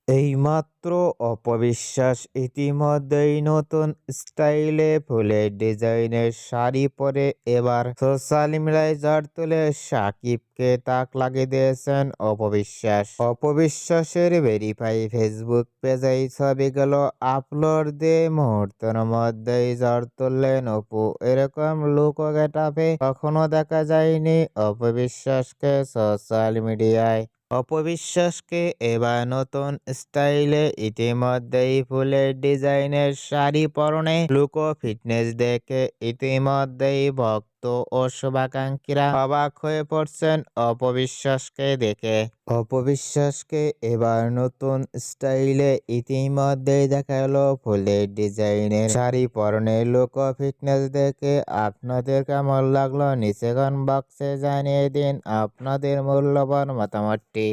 এইমাত্র অপবিশ্বাস ইতিমধ্যেই নতুন স্টাইলে ফুলের ডিজাইনের শাড়ি পরে এবার সোশ্যাল মিডিয়ায় ঝড় তুলে সাকিবকে তাক লাগিয়ে দিয়েছেন অপবিশ্বাস। অপবিশ্বাসের ভেরিফাই ফেসবুক পেজে এই ছবিগুলো আপলোড দিয়ে মুহূর্তের মধ্যেই ঝড় তুললেন অপু। এরকম লুক ও গেটআপে কখনো দেখা যায়নি অপবিশ্বাসকে সোশ্যাল মিডিয়ায়। অপবিশ্বাসকে এবার নতুন স্টাইলে ইতিমধ্যেই ফুলের ডিজাইনের শাড়ি পরনে লুক ও ফিটনেস দেখে ইতিমধ্যেই ভক্ত ও শুভাকাঙ্ক্ষীরা অবাক হয়ে পড়ছেন অপবিশ্বাসকে দেখে। অপবিশ্বাসকে এবার নতুন স্টাইলে ইতিমধ্যেই দেখা গেল ফুলের ডিজাইনের শাড়ি পরনে লুক ও ফিটনেস দেখে আপনাদের কেমন লাগলো নিচে কমেন্ট বক্সে জানিয়ে দিন আপনাদের মূল্যবান মতামতটি।